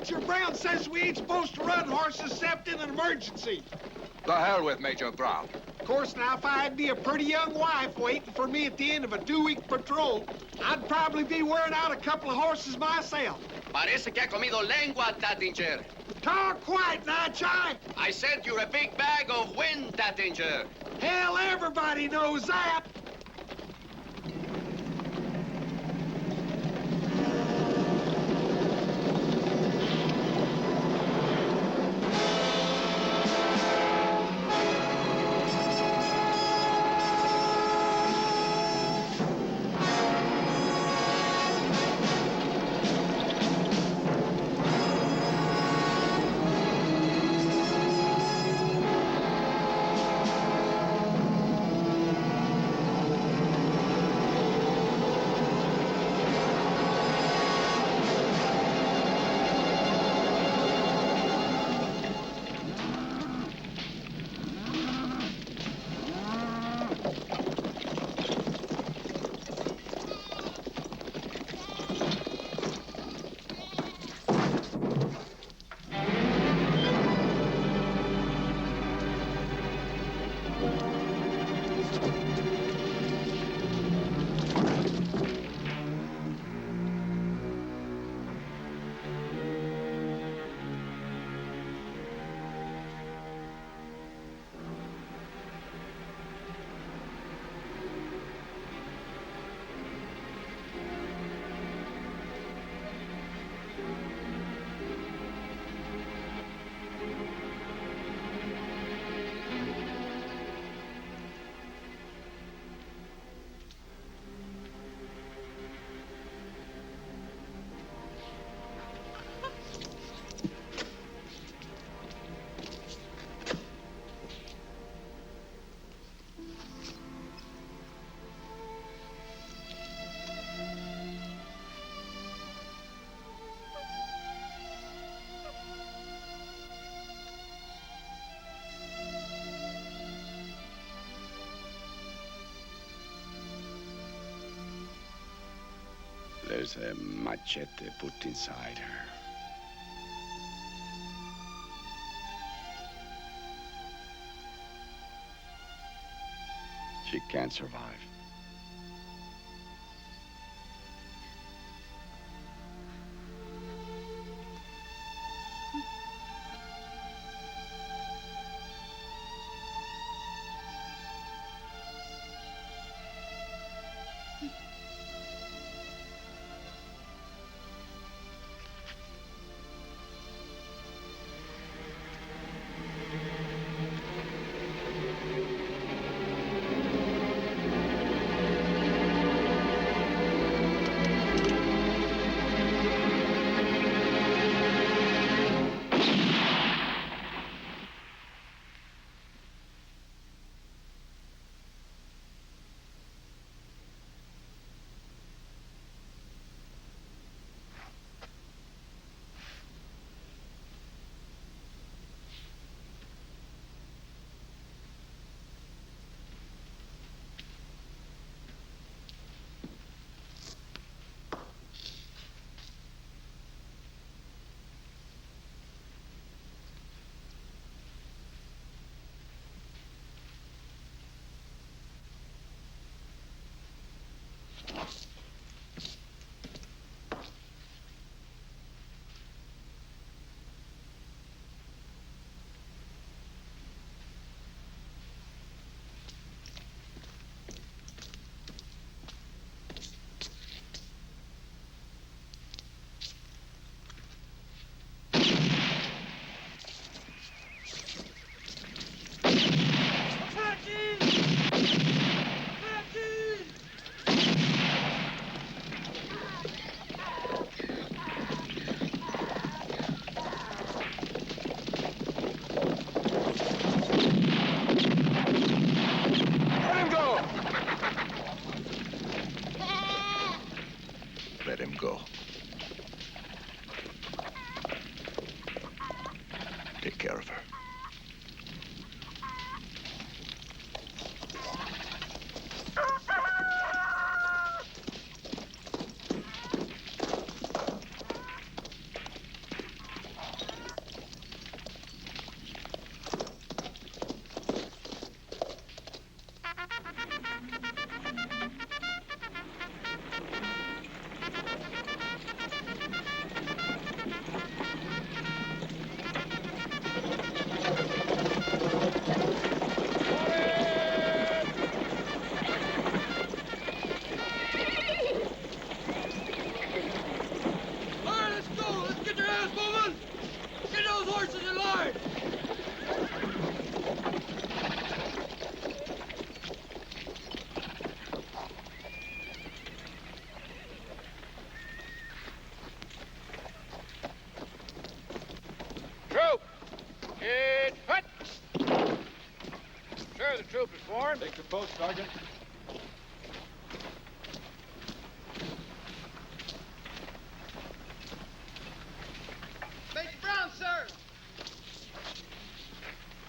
Major Brown says we ain't supposed to run horses except in an emergency. The hell with Major Brown. Of course, now, if I had me a pretty young wife waiting for me at the end of a 2-week patrol, I'd probably be wearing out a couple of horses myself. Parece que ha comido lengua, Tattinger. Talk quiet, Natchai. I said you're a big bag of wind, Tattinger. Hell, everybody knows that. There's a machete put inside her. She can't survive. the troop is formed. Take the post, Sergeant. Major Brown, sir!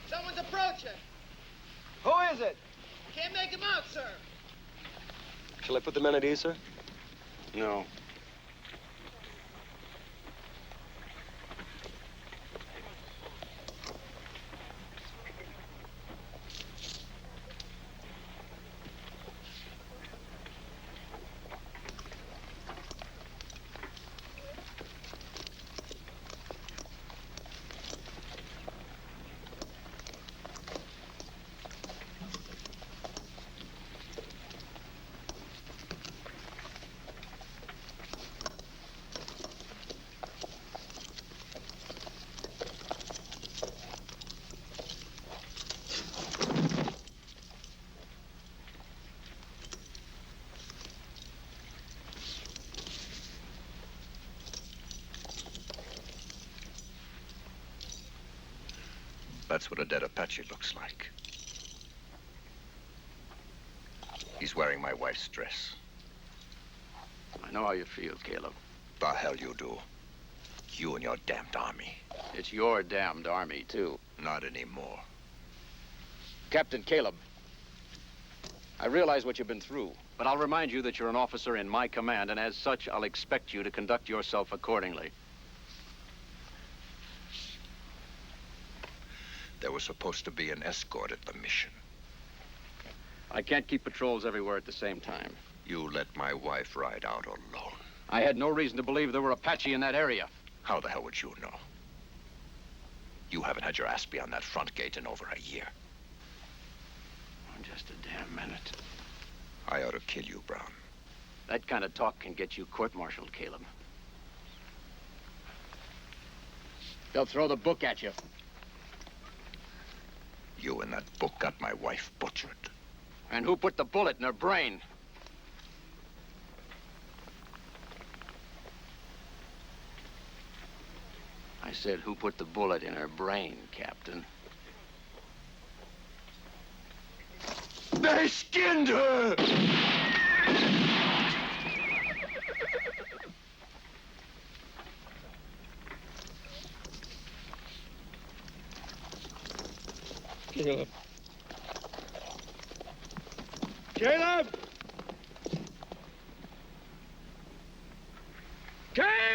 Someone's approaching. Who is it? Can't make him out, sir. Shall I put the men at ease, sir? No. That's what a dead Apache looks like. He's wearing my wife's dress. I know how you feel, Caleb. The hell you do. You and your damned army. It's your damned army, too. Not anymore. Captain Caleb, I realize what you've been through, but I'll remind you that you're an officer in my command, and as such, I'll expect you to conduct yourself accordingly. There was supposed to be an escort at the mission. I can't keep patrols everywhere at the same time. You let my wife ride out alone. I had no reason to believe there were Apache in that area. How the hell would you know? You haven't had your ass beyond that front gate in over a year. Just a damn minute. I ought to kill you, Brown. That kind of talk can get you court-martialed, Caleb. They'll throw the book at you. You and that book got my wife butchered. And who put the bullet in her brain? I said, who put the bullet in her brain, Captain? They skinned her! Caleb. Caleb! Caleb!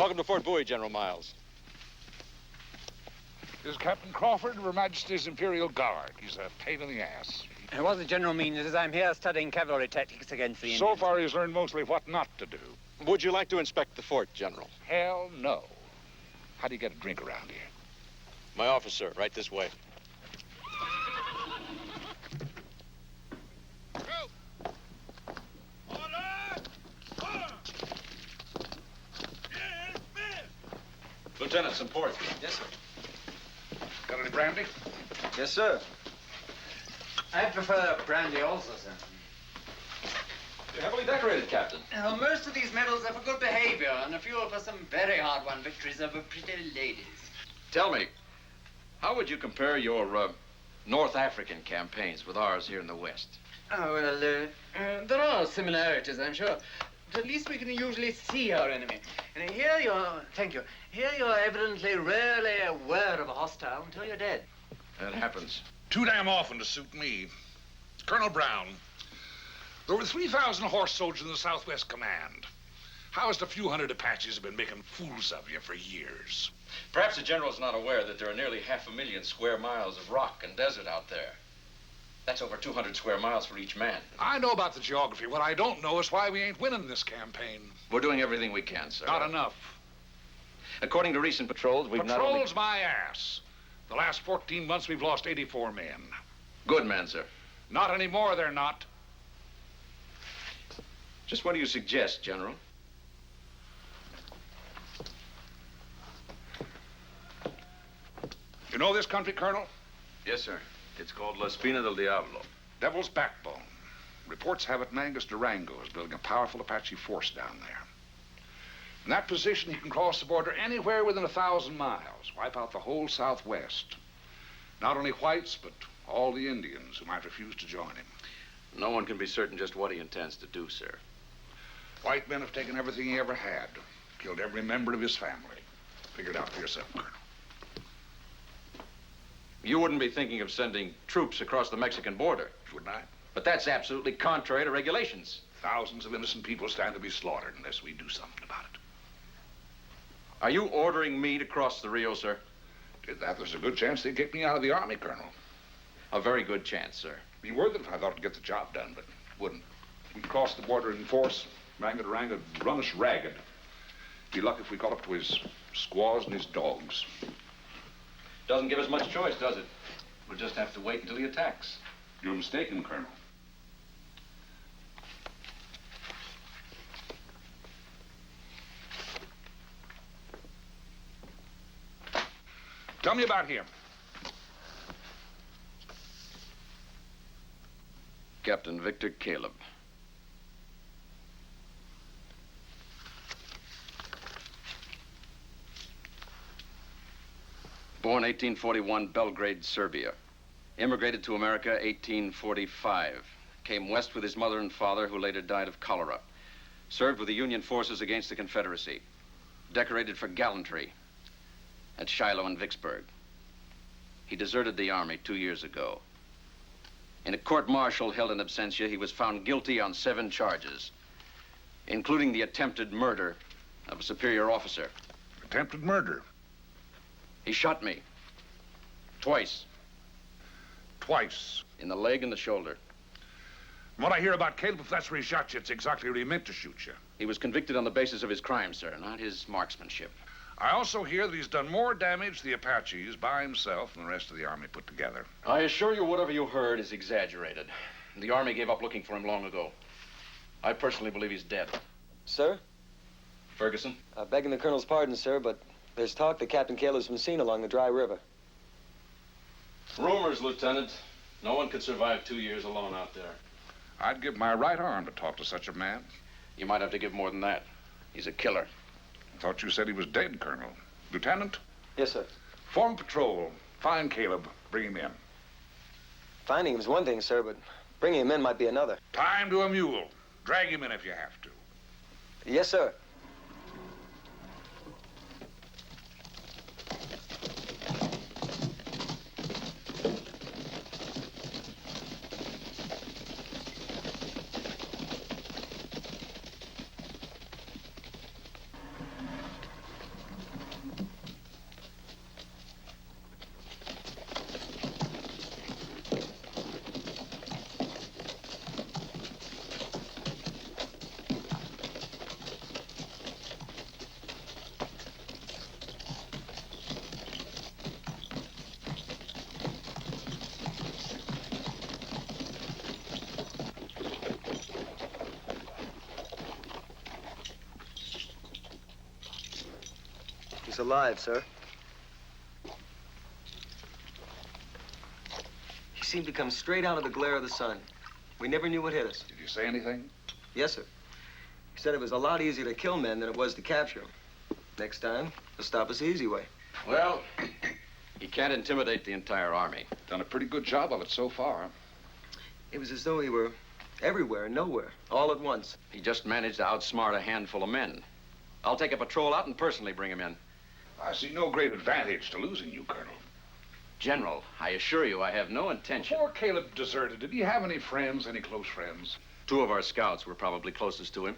Welcome to Fort Bowie, General Miles. This is Captain Crawford of Her Majesty's Imperial Guard. He's a pain in the ass. What the general means is I'm here studying cavalry tactics against the Indians. So far, he's learned mostly what not to do. Would you like to inspect the fort, General? Hell no. How do you get a drink around here? My officer, right this way. Lieutenant, some port. Yes, sir. Got any brandy? Yes, sir. I prefer brandy also, sir. You're heavily decorated, Captain. Most of these medals are for good behavior, and a few are for some very hard-won victories over pretty ladies. Tell me, how would you compare your North African campaigns with ours here in the West? Oh, well, there are similarities, I'm sure. But at least we can usually see our enemy. And here thank you, here you're evidently rarely aware of a hostile until you're dead. That happens. Too damn often to suit me. Colonel Brown, there were 3,000 horse soldiers in the Southwest Command. How is the few hundred Apaches have been making fools of you for years? Perhaps the general's not aware that there are nearly 500,000 square miles of rock and desert out there. That's over 200 square miles for each man. I know about the geography. What I don't know is why we ain't winning this campaign. We're doing everything we can, sir. Not enough. According to recent patrols, we've not only... Patrols my ass. The last 14 months, we've lost 84 men. Good men, sir. Not anymore, they're not. Just what do you suggest, General? You know this country, Colonel? Yes, sir. It's called La Espina del Diablo. Devil's Backbone. Reports have it Mangus Durango is building a powerful Apache force down there. In that position, he can cross the border anywhere within 1,000 miles, wipe out the whole Southwest. Not only whites, but all the Indians who might refuse to join him. No one can be certain just what he intends to do, sir. White men have taken everything he ever had, killed every member of his family. Figure it out for yourself, Colonel. You wouldn't be thinking of sending troops across the Mexican border. Wouldn't I? But that's absolutely contrary to regulations. Thousands of innocent people stand to be slaughtered unless we do something about it. Are you ordering me to cross the Rio, sir? Did that, there's a good chance they'd kick me out of the Army, Colonel. A very good chance, sir. Be worth it if I thought it'd get the job done, but wouldn't. We'd cross the border in force. Mangus Durango would run us ragged. Be lucky if we caught up to his squaws and his dogs. Doesn't give us much choice, does it? We'll just have to wait until he attacks. You're mistaken, Colonel. Tell me about him. Captain Viktor Kaleb. Born 1841, Belgrade, Serbia. Immigrated to America 1845. Came west with his mother and father, who later died of cholera. Served with the Union forces against the Confederacy. Decorated for gallantry at Shiloh and Vicksburg. He deserted the Army 2 years ago. In a court-martial held in absentia, he was found guilty on 7 charges, including the attempted murder of a superior officer. Attempted murder? He shot me. Twice. Twice? In the leg and the shoulder. From what I hear about Caleb, if that's where he shot you, it's exactly where he meant to shoot you. He was convicted on the basis of his crime, sir, not his marksmanship. I also hear that he's done more damage to the Apaches by himself than the rest of the Army put together. I assure you whatever you heard is exaggerated. The Army gave up looking for him long ago. I personally believe he's dead. Sir? Ferguson? Begging the Colonel's pardon, sir, but there's talk that Captain Caleb's been seen along the dry river. Rumors, Lieutenant. No one could survive 2 years alone out there. I'd give my right arm to talk to such a man. You might have to give more than that. He's a killer. I thought you said he was dead, Colonel. Lieutenant? Yes, sir. Form patrol. Find Caleb. Bring him in. Finding him's one thing, sir, but bringing him in might be another. Time to a mule. Drag him in if you have to. Yes, sir. He's alive, sir. He seemed to come straight out of the glare of the sun. We never knew what hit us. Did you say anything? Yes, sir. He said it was a lot easier to kill men than it was to capture them. Next time, he'll stop us the easy way. Well, he can't intimidate the entire army. Done a pretty good job of it so far. It was as though he were everywhere and nowhere, all at once. He just managed to outsmart a handful of men. I'll take a patrol out and personally bring him in. I see no great advantage to losing you, Colonel. General, I assure you I have no intention. Before Caleb deserted, did he have any friends, any close friends? 2 of our scouts were probably closest to him.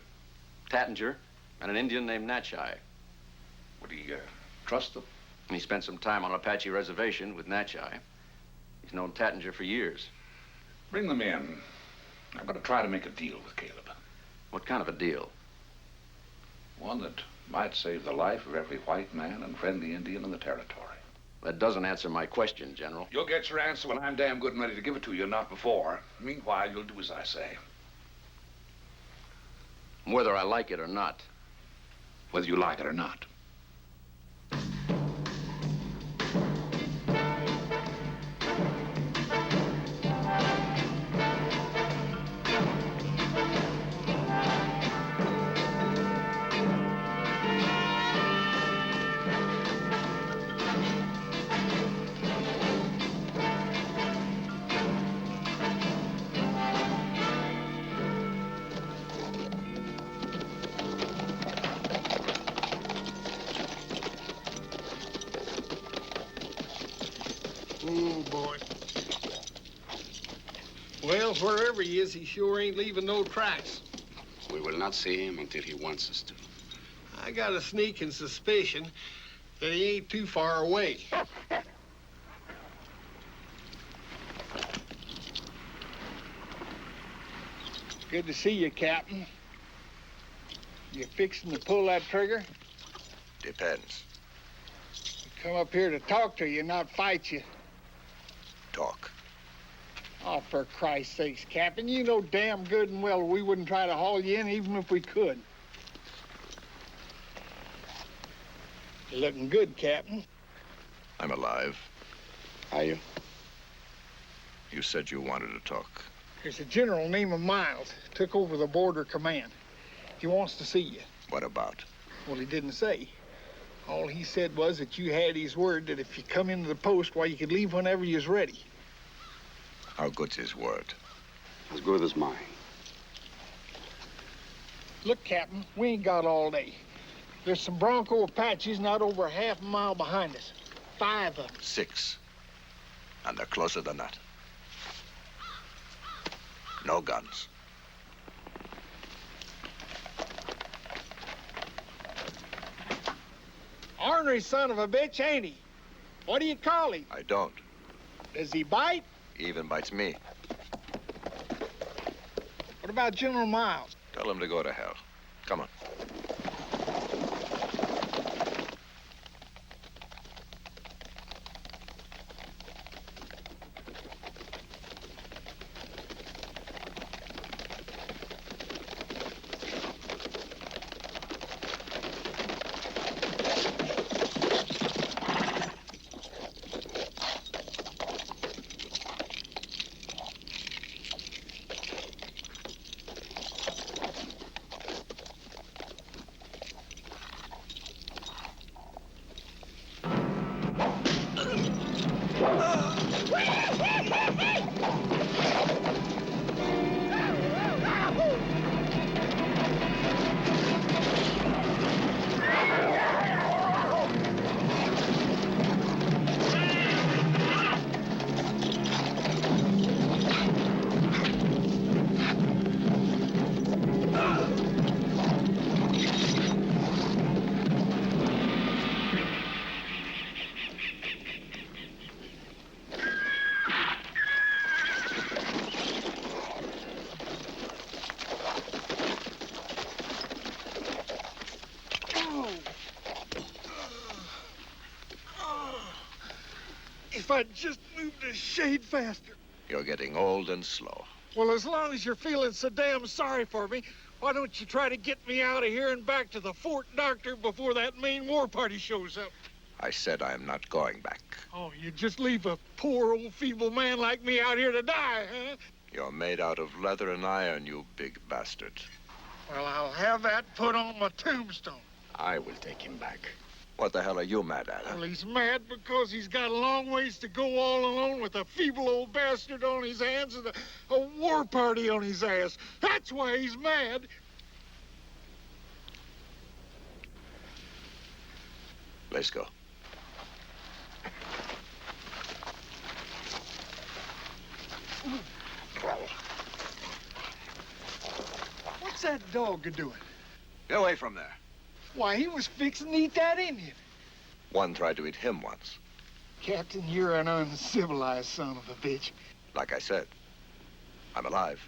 Tattinger and an Indian named Natchai. Would he trust them? He spent some time on an Apache reservation with Natchai. He's known Tattinger for years. Bring them in. I'm going to try to make a deal with Caleb. What kind of a deal? One that might save the life of every white man and friendly Indian in the territory. That doesn't answer my question, General. You'll get your answer when I'm damn good and ready to give it to you, not before. Meanwhile, you'll do as I say. Whether I like it or not. Whether you like it or not. Oh, boy. Well, wherever he is, he sure ain't leaving no tracks. We will not see him until he wants us to. I got a sneaking suspicion that he ain't too far away. Good to see you, Captain. You fixing to pull that trigger? Depends. Come up here to talk to you, not fight you. Talk. Oh, for Christ's sakes, Captain, you know damn good and well we wouldn't try to haul you in even if we could. You're looking good, Captain. I'm alive. Are you? You said you wanted to talk. There's a general named Miles, took over the border command. He wants to see you. What about? Well, he didn't say. All he said was that you had his word that if you come into the post, why, you could leave whenever you was ready. How good's his word? As good as mine. Look, Captain, we ain't got all day. There's some Bronco Apaches not over half a mile behind us. 5 of them. 6. And they're closer than that. No guns. Ornery son of a bitch, ain't he? What do you call him? I don't. Does he bite? He even bites me. What about General Miles? Tell him to go to hell. Come on. If I'd just moved a shade faster. You're getting old and slow. Well, as long as you're feeling so damn sorry for me, Why don't you try to get me out of here and back to the Fort Doctor before that main war party shows up? I said I am not going back. Oh, you just leave a poor old feeble man like me out here to die, huh? You're made out of leather and iron, you big bastard. Well, I'll have that put on my tombstone. I will take him back. What the hell are you mad at? Huh? Well, he's mad because he's got a long ways to go all alone with a feeble old bastard on his hands and a war party on his ass. That's why he's mad. Let's go. What's that dog doing? Get away from there. Why, he was fixing to eat that Indian. One tried to eat him once. Captain, you're an uncivilized son of a bitch. Like I said, I'm alive.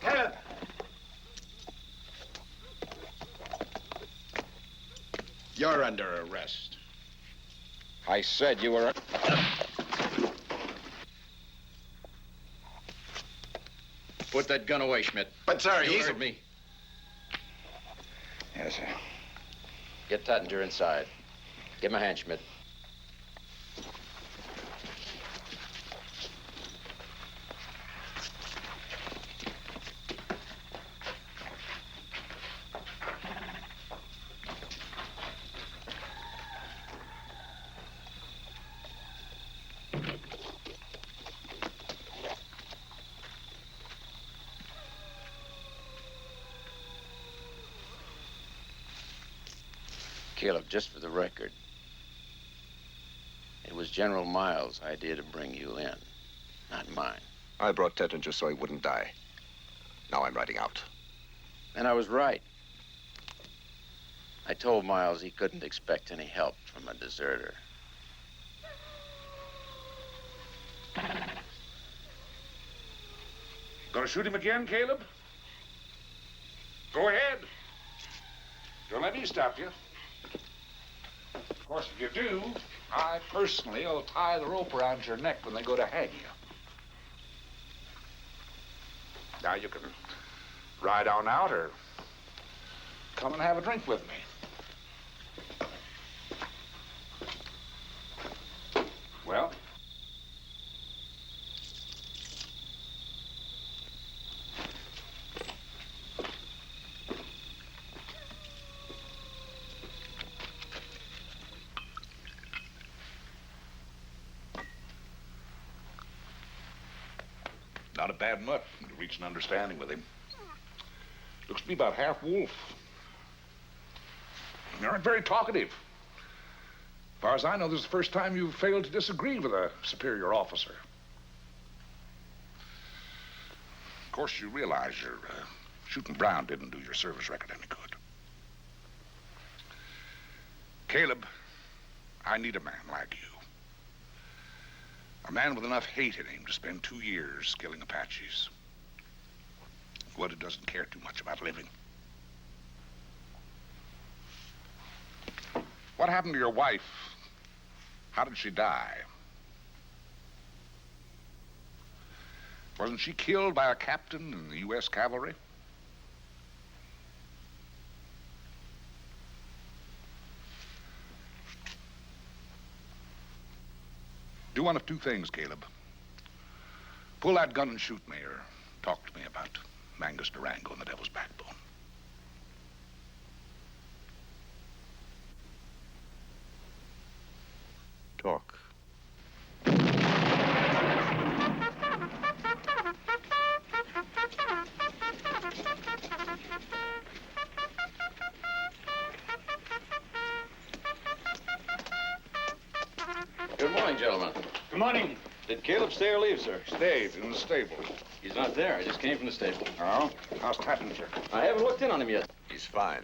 Caleb! You're under arrest. I said you were... Put that gun away, Schmidt. But, sir, You heard me. Yes, sir. Get Tattinger inside. Give him a hand, Schmidt. Caleb, just for the record, it was General Miles' idea to bring you in, not mine. I brought Tettinger so he wouldn't die. Now I'm riding out. And I was right. I told Miles he couldn't expect any help from a deserter. Gonna shoot him again, Caleb? Go ahead. Don't let me stop you. Of course, if you do, I personally will tie the rope around your neck when they go to hang you. Now you can ride on out or come and have a drink with me. Well? Not a bad mutt to reach an understanding with him. Looks to be about half wolf. You aren't very talkative. As far as I know, this is the first time you've failed to disagree with a superior officer. Of course, you realize your shooting Brown didn't do your service record any good. Caleb, I need a man like you. A man with enough hate in him to spend 2 years killing Apaches. One who doesn't care too much about living. What happened to your wife? How did she die? Wasn't she killed by a captain in the U.S. cavalry? Do one of two things, Caleb. Pull that gun and shoot me, or talk to me about Mangus Durango and the Devil's Backbone. Talk. Good morning, gentlemen. Good morning. Did Caleb stay or leave, sir? Stayed in the stable. He's not there. I just came from the stable. Oh? How's Tattinger? I haven't looked in on him yet. He's fine.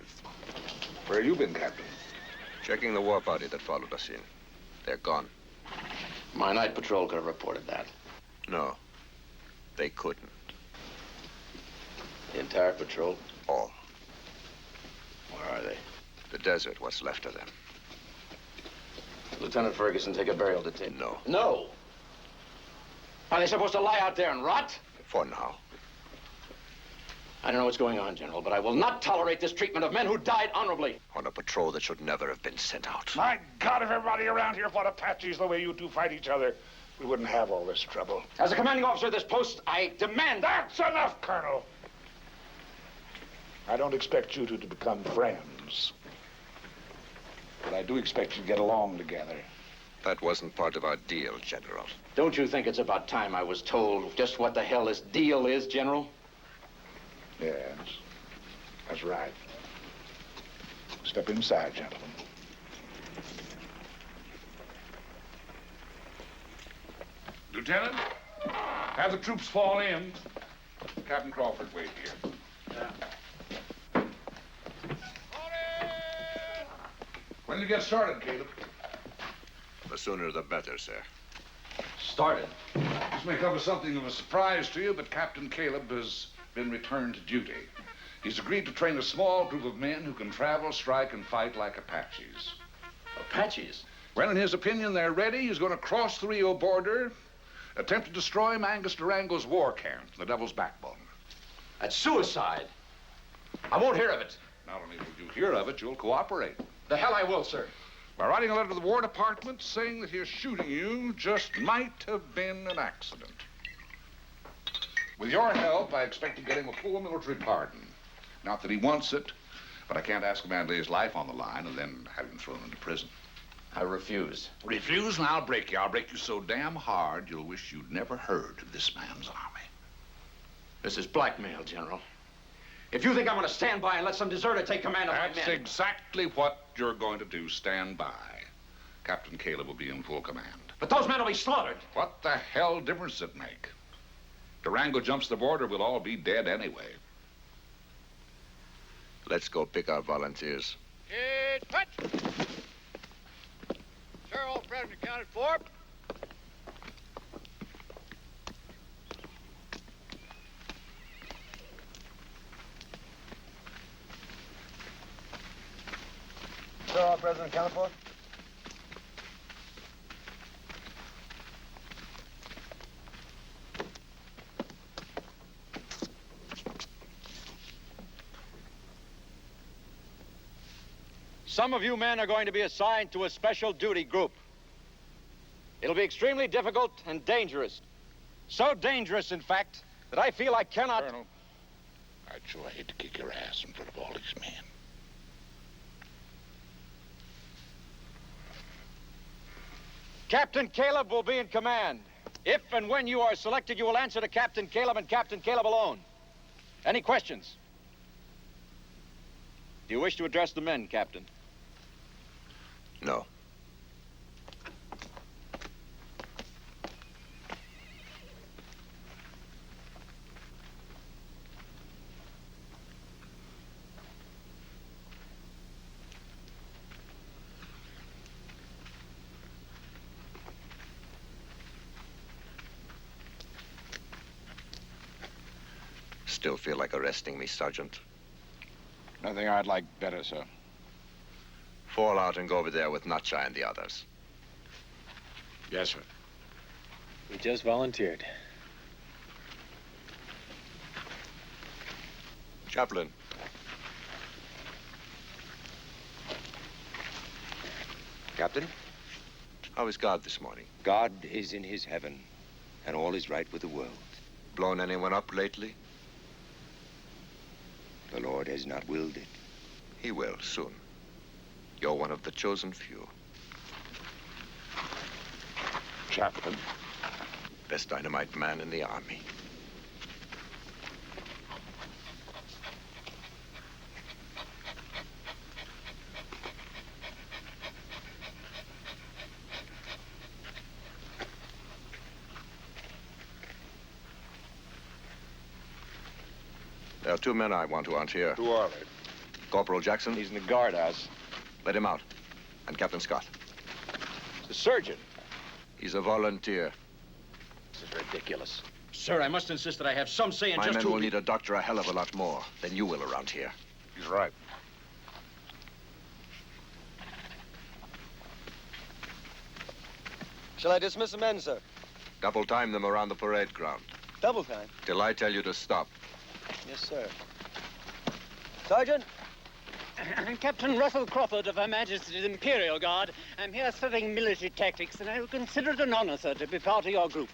Where you been, Captain? Checking the war party that followed us in. They're gone. My night patrol could have reported that. No, they couldn't. The entire patrol? All. Where are they? The desert, what's left of them. Lieutenant Ferguson, take a burial to tape. No. No? Are they supposed to lie out there and rot? For now. I don't know what's going on, General, but I will not tolerate this treatment of men who died honorably. On a patrol that should never have been sent out. My God, if everybody around here fought Apaches the way you two fight each other, we wouldn't have all this trouble. As a commanding officer of this post, I demand... That's enough, Colonel. I don't expect you two to become friends. But I do expect you to get along together. That wasn't part of our deal, General. Don't you think it's about time I was told just what the hell this deal is, General? Yes, that's right. Step inside, gentlemen. Lieutenant, have the troops fall in. Captain Crawford, wait here. When did you get started, Caleb? The sooner the better, sir. Started? This may come as something of a surprise to you, but Captain Caleb has been returned to duty. He's agreed to train a small group of men who can travel, strike, and fight like Apaches. Apaches? Well, in his opinion, they're ready. He's going to cross the Rio border, attempt to destroy Mangus Durango's war camp, the Devil's Backbone. That's suicide. I won't hear of it. Not only will you hear of it, you'll cooperate. The hell I will, sir. By writing a letter to the War Department saying that his shooting you just might have been an accident. With your help, I expect to get him a full military pardon. Not that he wants it, but I can't ask a man to lay his life on the line and then have him thrown into prison. I refuse. Refuse and I'll break you. I'll break you so damn hard you'll wish you'd never heard of this man's army. This is blackmail, General. If you think I'm going to stand by and let some deserter take command of my men... That's exactly what you're going to do. Stand by. Captain Caleb will be in full command. But those men will be slaughtered. What the hell difference does it make? Durango jumps the border, we'll all be dead anyway. Let's go pick our volunteers. It's put. Sir, all present accounted for. Sir, all present accounted for. Some of you men are going to be assigned to a special duty group. It'll be extremely difficult and dangerous. So dangerous, in fact, that I feel I cannot... Colonel, I'd sure hate to kick your ass in front of all these men. Captain Caleb will be in command. If and when you are selected, you will answer to Captain Caleb and Captain Caleb alone. Any questions? Do you wish to address the men, Captain? No. Still feel like arresting me, Sergeant? Nothing I'd like better, sir. Fall out and go over there with Natchai and the others. Yes, sir. We just volunteered. Chaplain. Captain? How is God this morning? God is in his heaven, and all is right with the world. Blown anyone up lately? The Lord has not willed it. He will, soon. You're one of the chosen few. Chaplain. Best dynamite man in the army. There are two men I want who aren't here. Who are they? Corporal Jackson. He's in the guardhouse. Let him out. And Captain Scott? The surgeon. He's a volunteer. This is ridiculous. Sir, I must insist that I have some say in My just men who... will need a doctor a hell of a lot more than you will around here. He's right. Shall I dismiss the men, sir? Double time them around the parade ground. Double time? Till I tell you to stop. Yes, sir. Sergeant? I'm Captain Russell Crawford of Her Majesty's Imperial Guard. I'm here studying military tactics, and I would consider it an honor, sir, to be part of your group.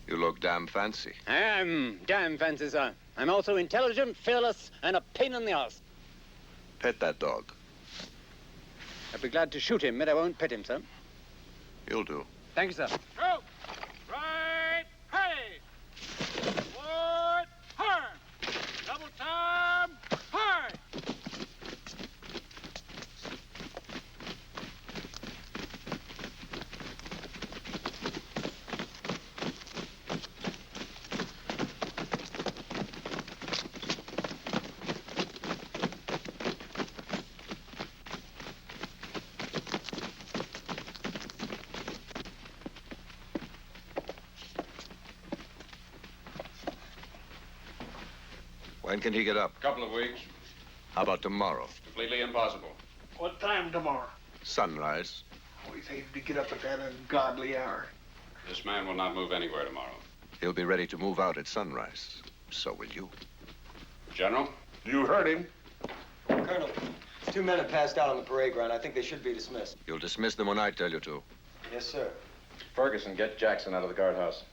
You look damn fancy. I am damn fancy, sir. I'm also intelligent, fearless, and a pain in the ass. Pet that dog. I'd be glad to shoot him, but I won't pet him, sir. You'll do. Thank you, sir. Go! Right, hey! Forward, hard! Double time, hard! When can he get up? A couple of weeks. How about tomorrow? Completely impossible. What time tomorrow? Sunrise. Always hated to get up at that ungodly hour. This man will not move anywhere tomorrow. He'll be ready to move out at sunrise. So will you. General? You heard him. Colonel, 2 men have passed out on the parade ground. I think they should be dismissed. You'll dismiss them when I tell you to. Yes, sir. Ferguson, get Jackson out of the guardhouse.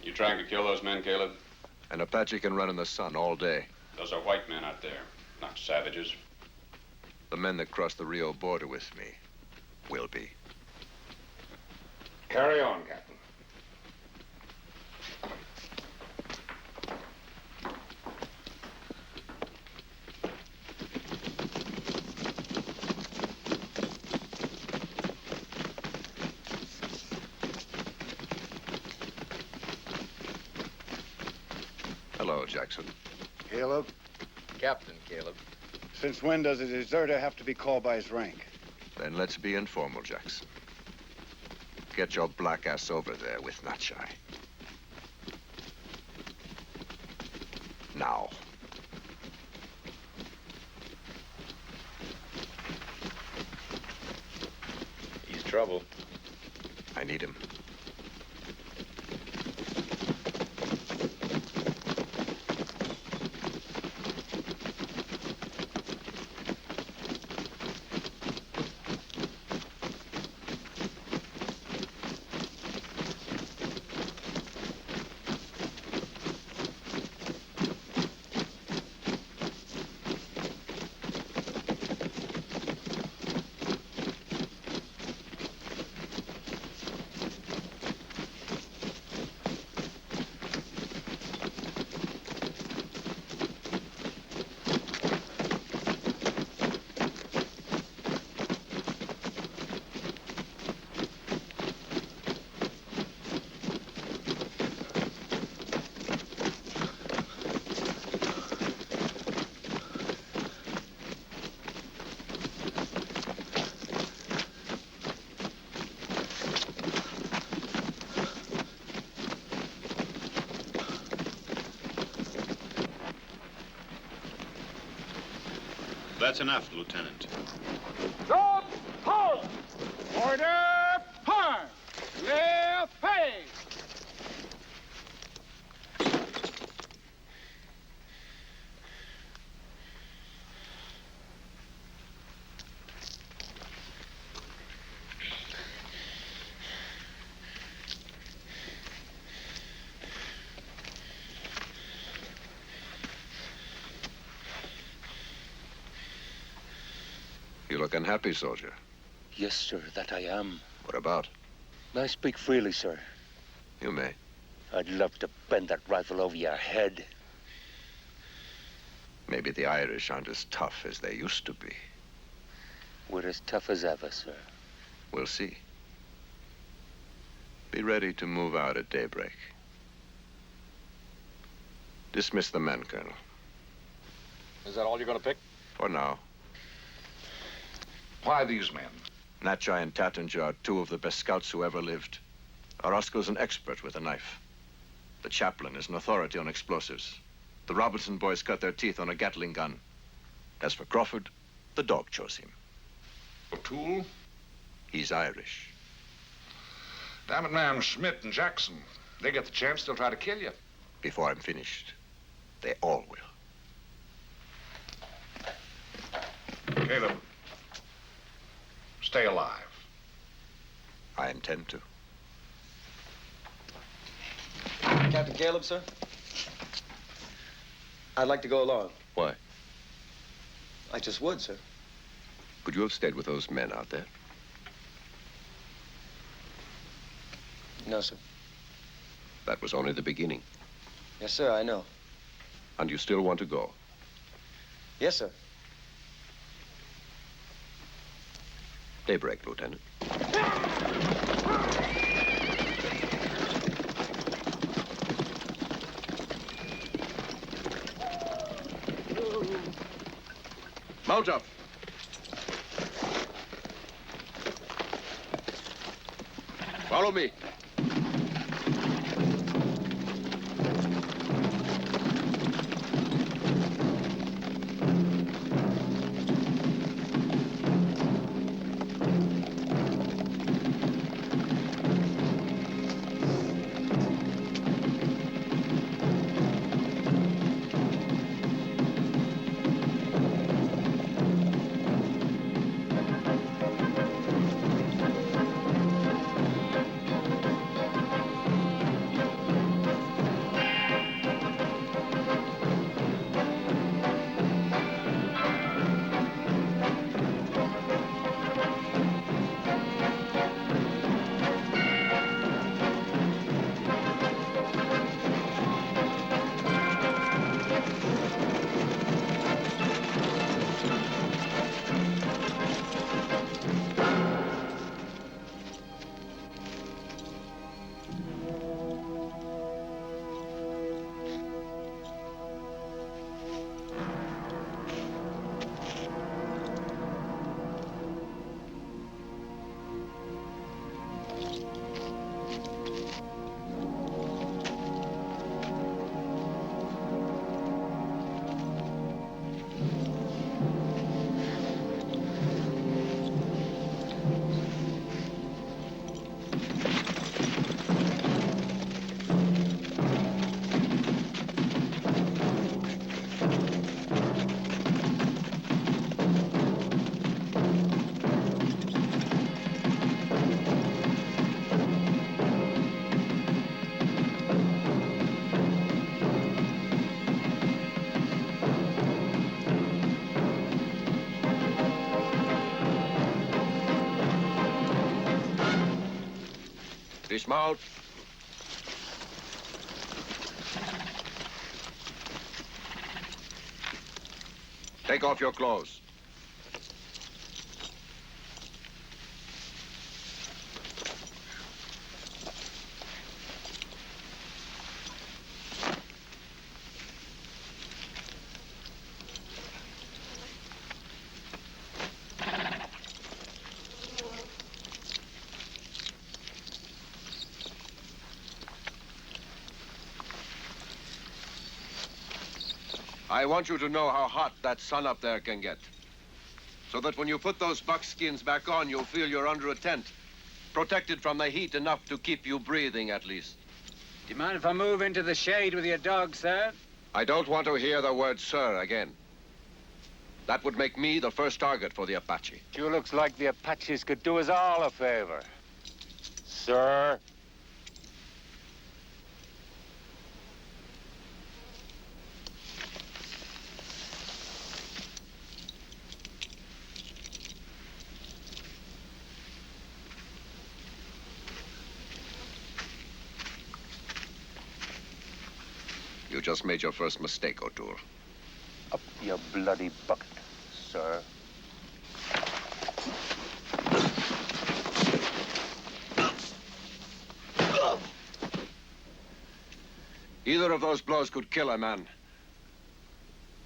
You trying to kill those men, Caleb? An Apache can run in the sun all day. Those are white men out there, not savages. The men that cross the Rio border with me will be. Carry on, Captain. Hello, Jackson. Caleb? Captain Caleb. Since when does a deserter have to be called by his rank? Then let's be informal, Jackson. Get your black ass over there with Natchai. Now. He's trouble. I need him. That's enough, Lieutenant. Drop, hold! Order, hard! Left, hey! You look unhappy, soldier. Yes, sir, that I am. What about? I speak freely, sir. You may. I'd love to bend that rifle over your head. Maybe the Irish aren't as tough as they used to be. We're as tough as ever, sir. We'll see. Be ready to move out at daybreak. Dismiss the men, Colonel. Is that all you're going to pick? For now. Why these men? Natchai and Tattinger are two of the best scouts who ever lived. Orozco's an expert with a knife. The chaplain is an authority on explosives. The Robinson boys cut their teeth on a Gatling gun. As for Crawford, the dog chose him. O'Toole? He's Irish. Damn it, man, Schmidt and Jackson. They get the chance, they'll try to kill you. Before I'm finished, they all will. Caleb, stay alive. I intend to. Captain Caleb, sir? I'd like to go along. Why? I just would, sir. Could you have stayed with those men out there? No, sir. That was only the beginning. Yes, sir, I know. And you still want to go? Yes, sir. Daybreak, Lieutenant. Mount up. Follow me. Dismount. Take off your clothes. I want you to know how hot that sun up there can get. So that when you put those buckskins back on, you'll feel you're under a tent. Protected from the heat enough to keep you breathing, at least. Do you mind if I move into the shade with your dog, sir? I don't want to hear the word sir again. That would make me the first target for the Apache. Sure looks like the Apaches could do us all a favor. Sir? You just made your first mistake, O'Toole. Up your bloody bucket, sir. Either of those blows could kill a man.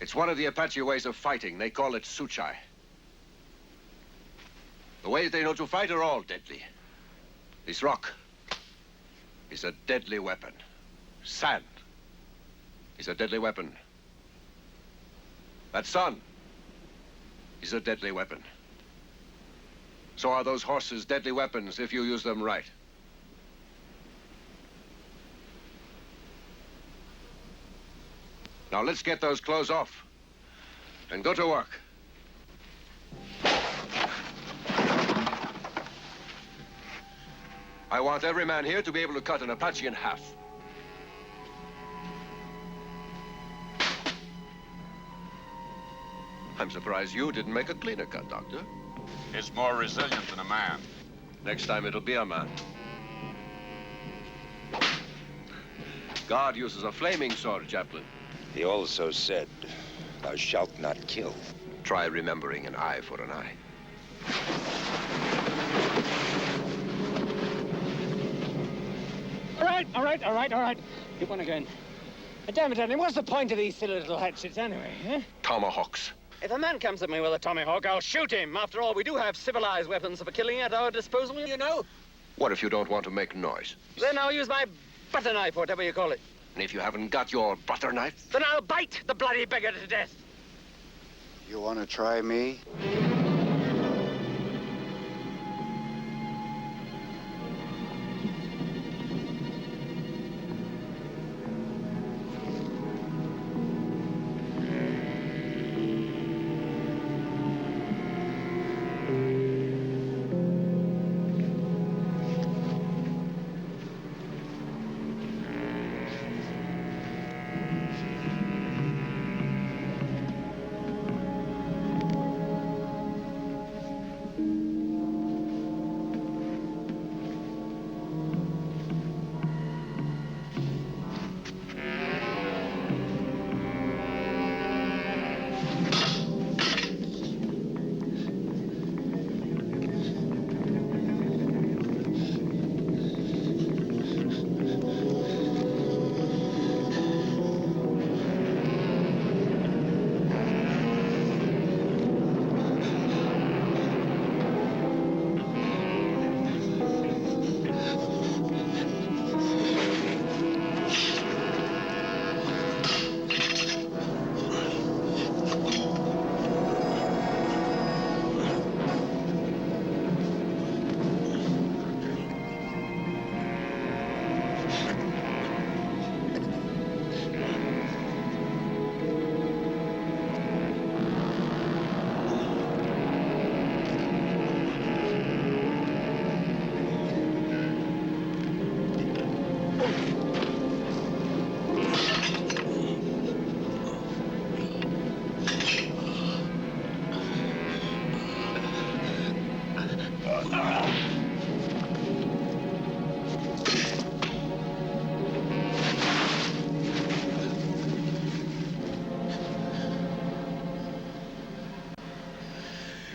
It's one of the Apache ways of fighting. They call it suchai. The ways they know to fight are all deadly. This rock is a deadly weapon. Sand is a deadly weapon. That sun is a deadly weapon. So are those horses deadly weapons if you use them right. Now let's get those clothes off and go to work. I want every man here to be able to cut an Apache in half. I'm surprised you didn't make a cleaner cut, Doctor. It's more resilient than a man. Next time it'll be a man. God uses a flaming sword, Chaplain. He also said, "Thou shalt not kill." Try remembering an eye for an eye. All right. Keep on again. Damn it, Annie, what's the point of these silly little hatchets anyway, huh? Tomahawks. If a man comes at me with a tomahawk, I'll shoot him. After all, we do have civilized weapons for killing at our disposal, you know. What if you don't want to make noise? Then I'll use my butter knife, whatever you call it. And if you haven't got your butter knife? Then I'll bite the bloody beggar to death. You want to try me?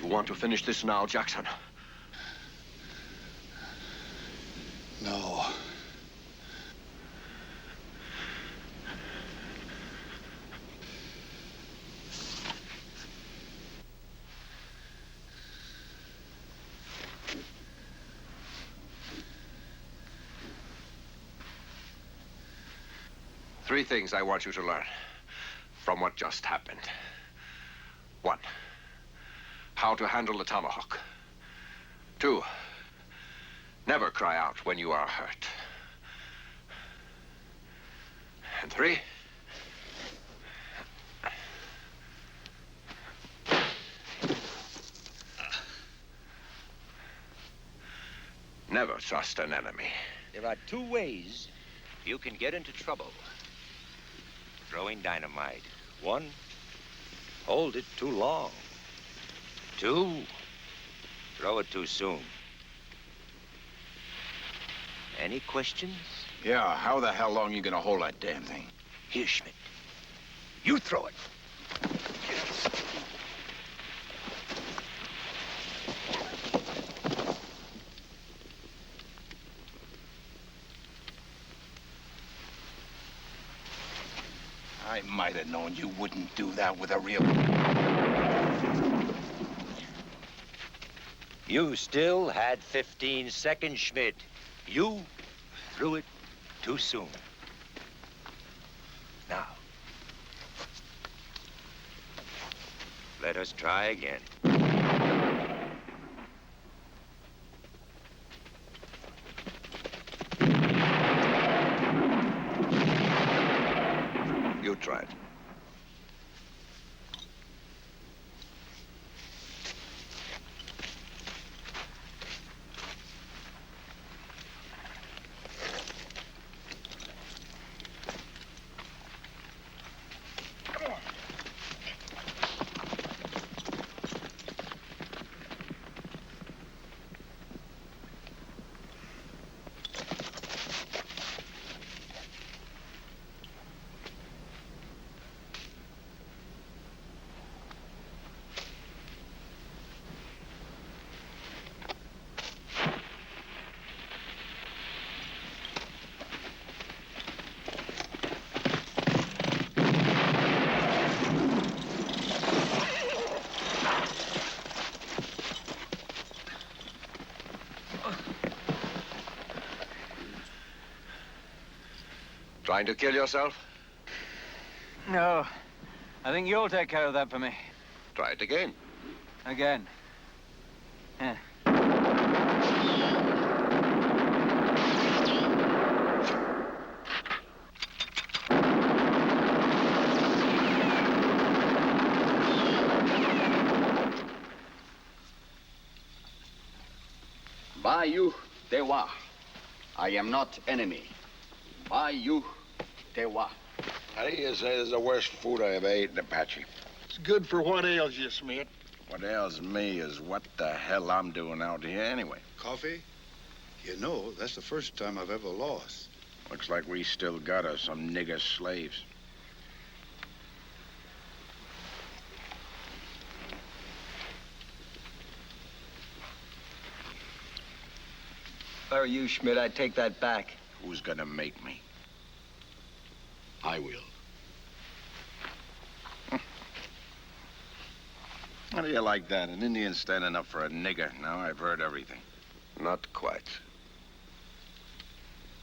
You want to finish this now, Jackson? No. Three things I want you to learn from what just happened. One, how to handle the tomahawk. Two, never cry out when you are hurt. And three, never trust an enemy. There are two ways you can get into trouble. Throwing dynamite. One, hold it too long. Two, throw it too soon. Any questions? Yeah, how the hell long you gonna hold that damn thing? Here, Schmidt. You throw it. I might have known you wouldn't do that with a real... You still had 15 seconds, Schmidt. You threw it too soon. Now, let us try again. You try it. Trying to kill yourself? No. I think you'll take care of that for me. Try it again. Again. Yeah. Bayou Dewa. I am not enemy. Bayou Dewa. How do you say this is the worst food I ever ate in Apache? It's good for what ails you, Smith. What ails me is what the hell I'm doing out here anyway. Coffee? You know, that's the first time I've ever lost. Looks like we still got us some nigger slaves. If I were you, Schmidt, I'd take that back. Who's gonna make me? I will. How do you like that? An Indian standing up for a nigger. Now I've heard everything. Not quite.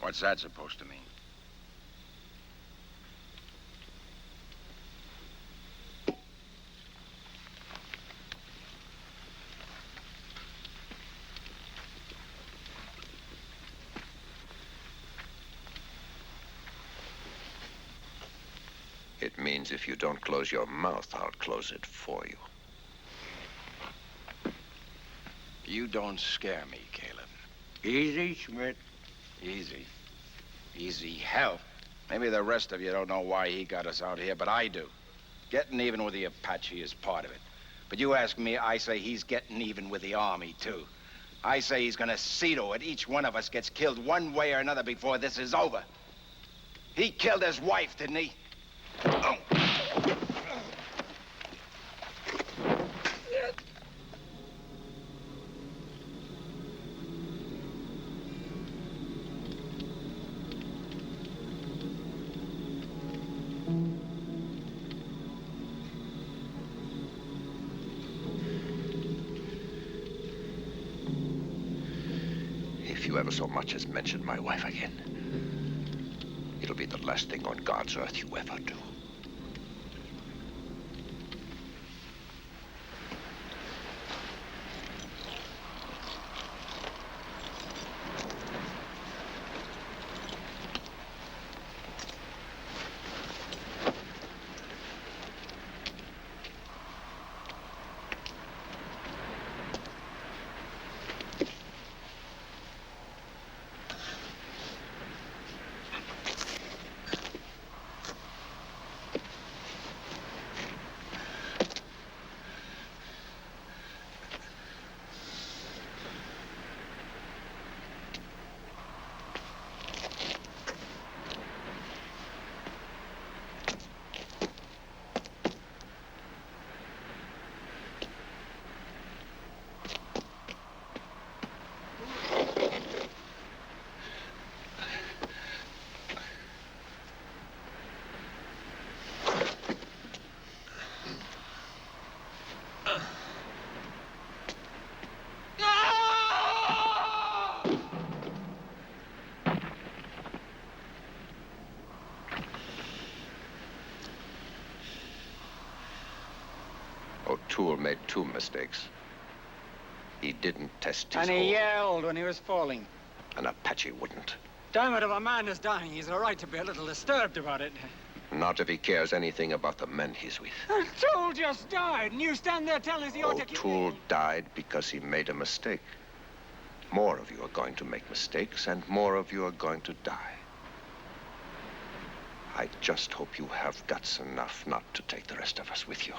What's that supposed to mean? It means if you don't close your mouth, I'll close it for you. You don't scare me, Caleb. Easy, Schmidt. Easy. Easy hell. Maybe the rest of you don't know why he got us out here, but I do. Getting even with the Apache is part of it. But you ask me, I say he's getting even with the army, too. I say he's gonna see to it each one of us gets killed one way or another before this is over. He killed his wife, didn't he? Oh. If you ever so much as mention my wife again, it'll be the last thing on God's earth you ever do. O'Toole made 2 mistakes. He didn't test his And he hold. yelled when he was falling. An Apache wouldn't. Damn it, if a man is dying, he's a right to be a little disturbed about it. Not if he cares anything about the men he's with. O'Toole just died, and you stand there telling us he ought to kill... O'Toole died because he made a mistake. More of you are going to make mistakes, and more of you are going to die. I just hope you have guts enough not to take the rest of us with you.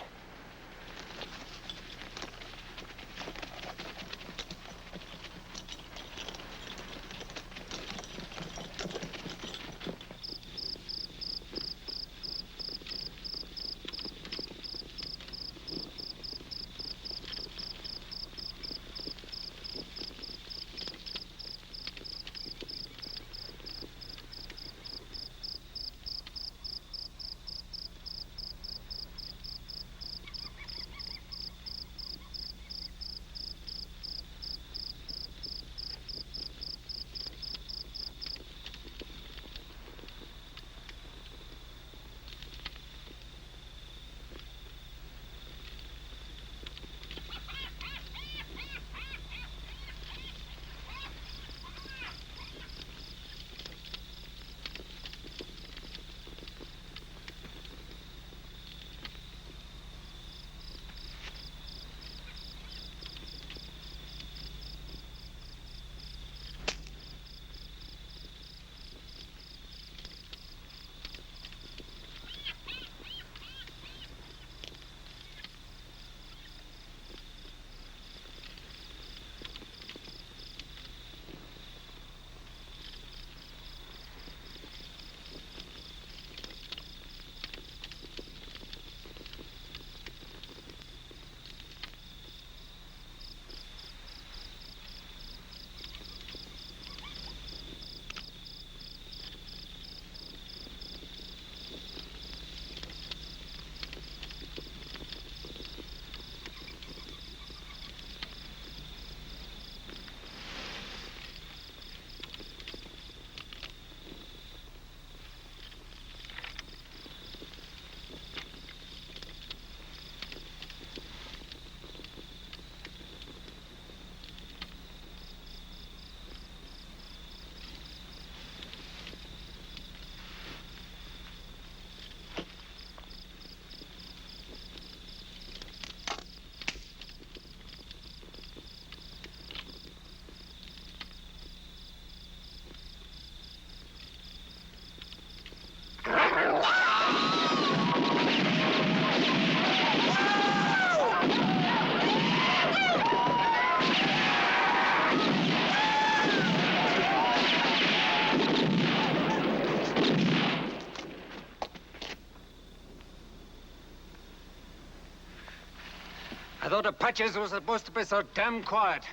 I thought Apaches were supposed to be so damn quiet.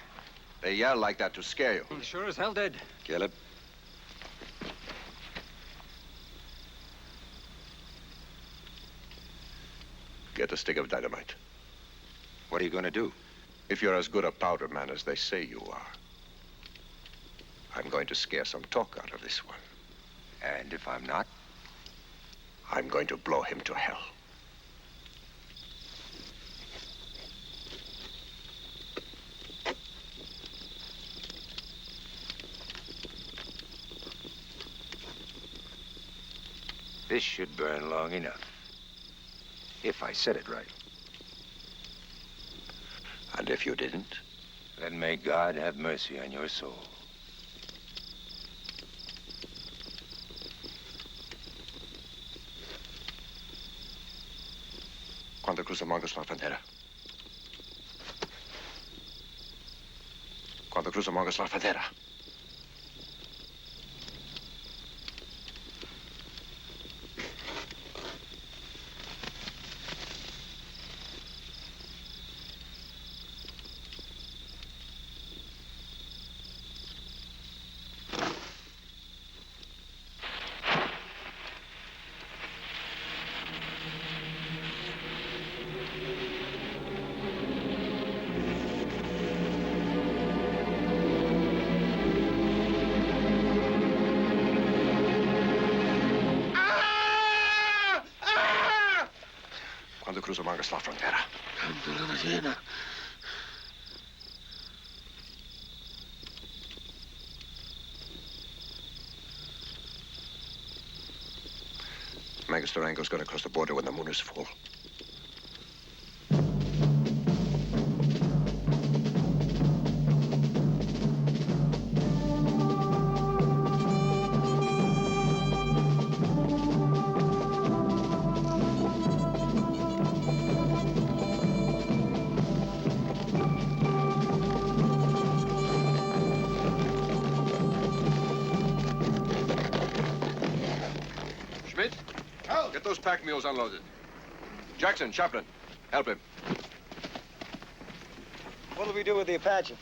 They yell like that to scare you. They sure as hell did. Kaleb. Get a stick of dynamite. What are you going to do? If you're as good a powder man as they say you are, I'm going to scare some talk out of this one. And if I'm not? I'm going to blow him to hell. This should burn long enough. If I said it right. And if you didn't? Then may God have mercy on your soul. Cuando cruzamos la frontera. Cuando cruzamos la frontera. cruzamos la frontera. Magus Durango's going to cross the border when the moon is full. Schmidt? Get those pack mules unloaded. Jackson, Chaplain, help him. What'll we do with the Apache?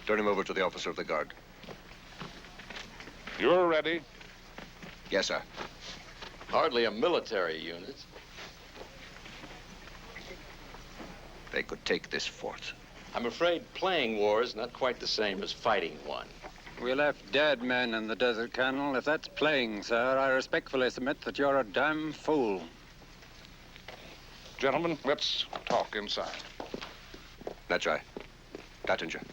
Turn him over to the officer of the guard. You're ready? Yes, sir. Hardly a military unit. They could take this fort. I'm afraid playing war is not quite the same as fighting one. We left dead men in the desert, Colonel. If that's playing, sir, I respectfully submit that you're a damn fool. Gentlemen, let's talk inside. Natchai, Tattinger.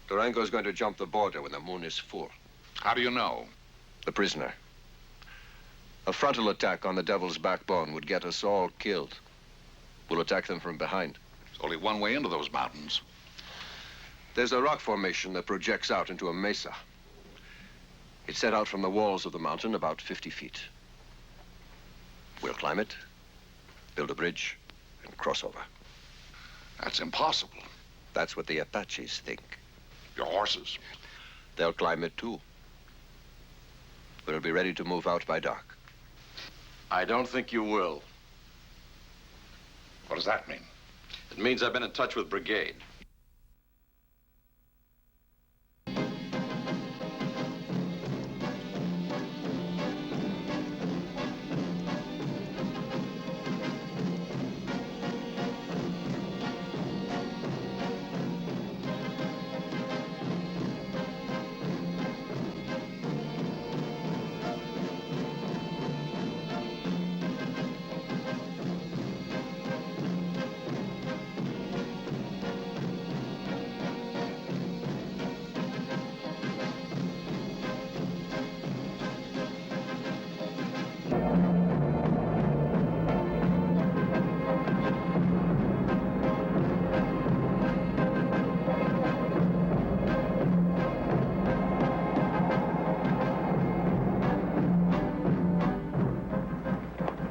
Durango's going to jump the border when the moon is full. How do you know? The prisoner. A frontal attack on the Devil's Backbone would get us all killed. We'll attack them from behind. There's only one way into those mountains. There's a rock formation that projects out into a mesa. It's set out from the walls of the mountain about 50 feet. We'll climb it, build a bridge, and cross over. That's impossible. That's what the Apaches think. Your horses? They'll climb it too. We'll be ready to move out by dark. I don't think you will. What does that mean? It means I've been in touch with Brigade.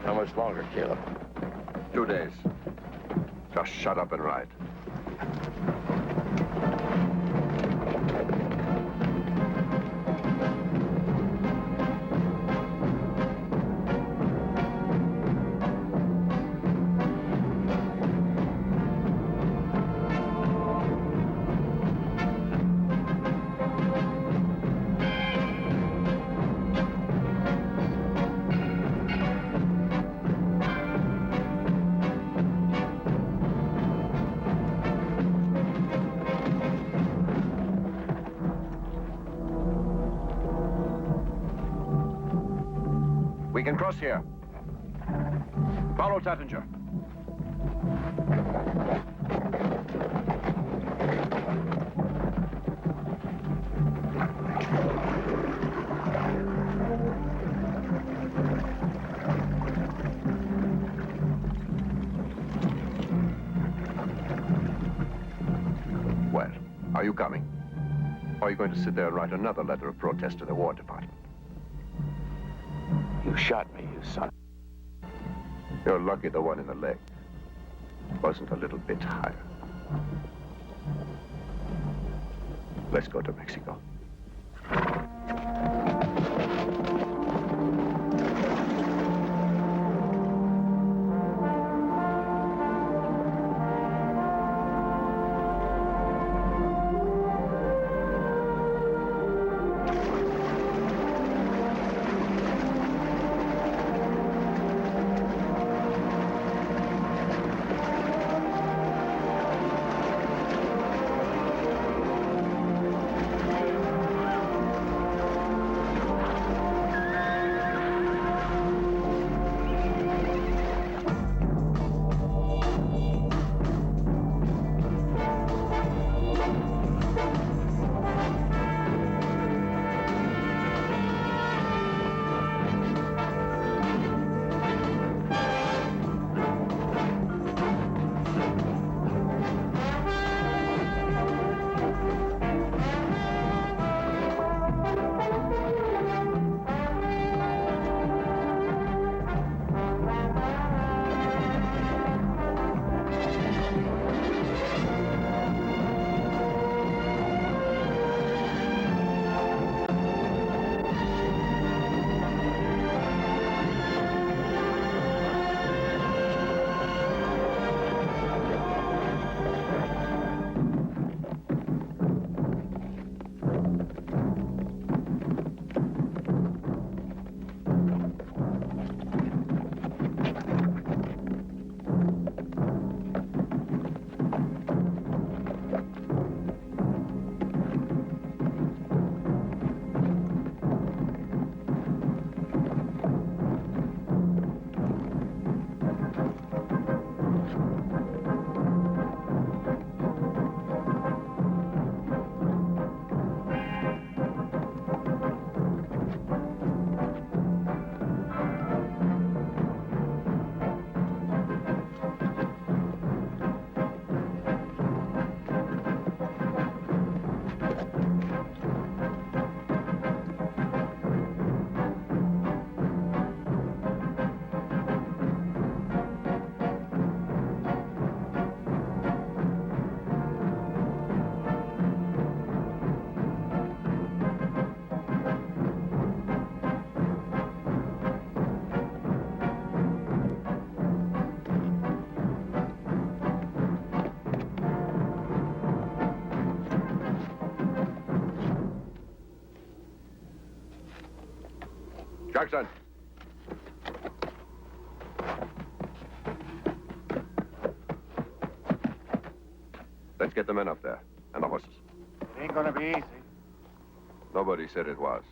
How much longer, Caleb? 2 days. Just shut up and ride. We can cross here. Follow Tattinger. Well, are you coming? Or are you going to sit there and write another letter of protest to the War Department? You shot me, you son. You're lucky the one in the leg wasn't a little bit higher. Let's go to Mexico. Jackson. Let's get the men up there, and the horses. It ain't gonna be easy. Nobody said it was.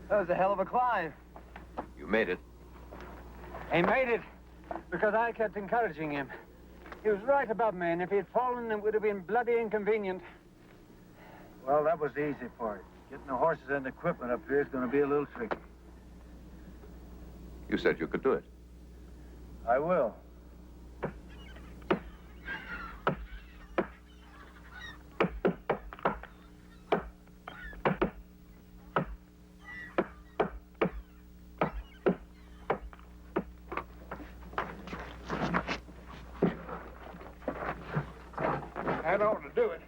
That was a hell of a climb. You made it. He made it because I kept encouraging him. He was right above me, and if he had fallen, it would have been bloody inconvenient. Well, that was the easy part. Getting the horses and equipment up here is going to be a little tricky. You said you could do it. I will. That ought to do it.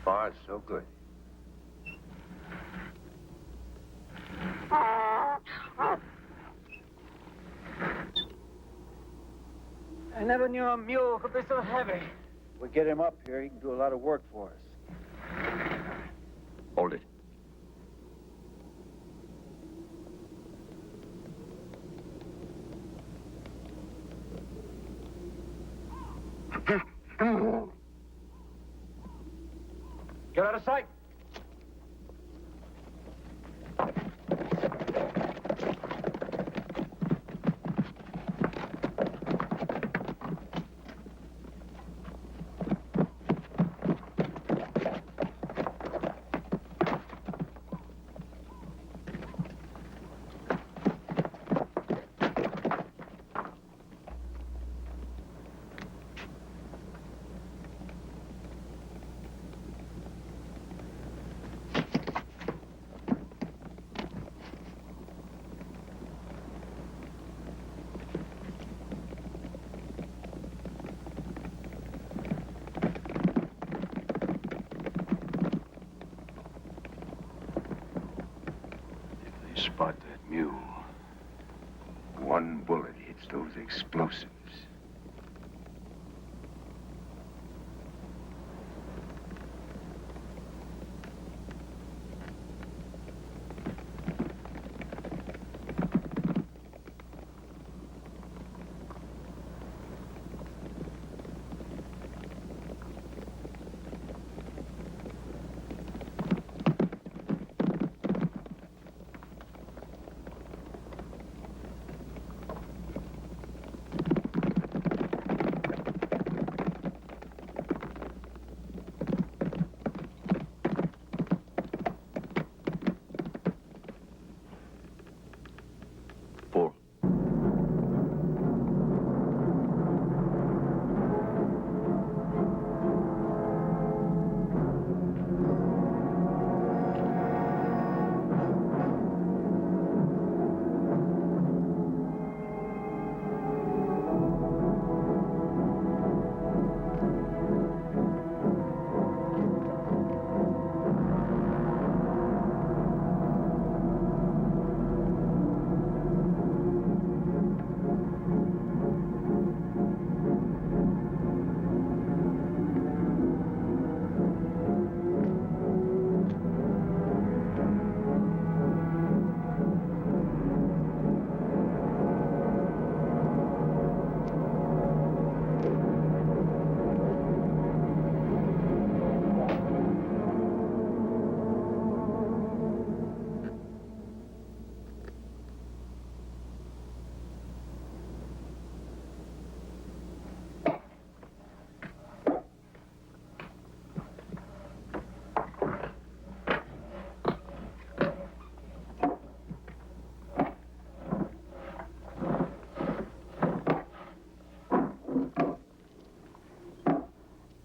Far, so good. I never knew a mule could be so heavy. We get him up here, he can do a lot of work for us. Hold it. Get out of sight. Spot that mule. One bullet hits those explosives.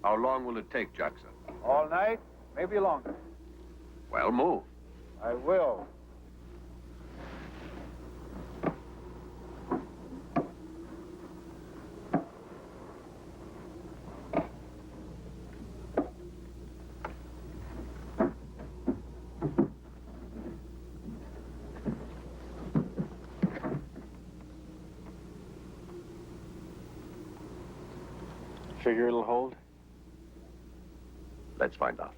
How long will it take, Jackson? All night, maybe longer. Well, move. I will. Figure it'll hold? Let's find out.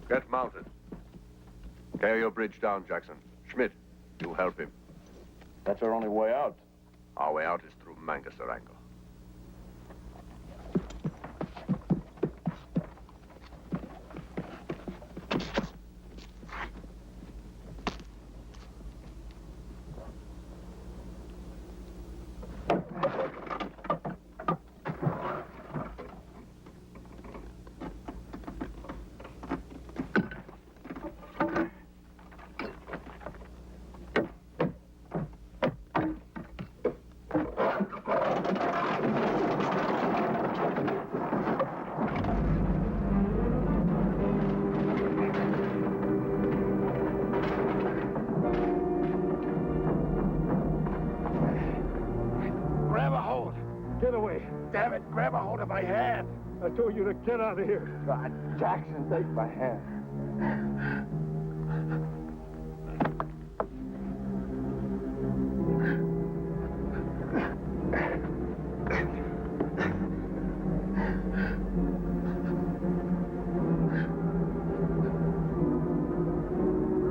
Get mounted. Tear your bridge down, Jackson. Schmidt, you help him. That's our only way out. Our way out is through Mangasarango. Grab a hold. Get away. Damn it, grab a hold of my hand. I told you to get out of here. God, Jackson, take my hand.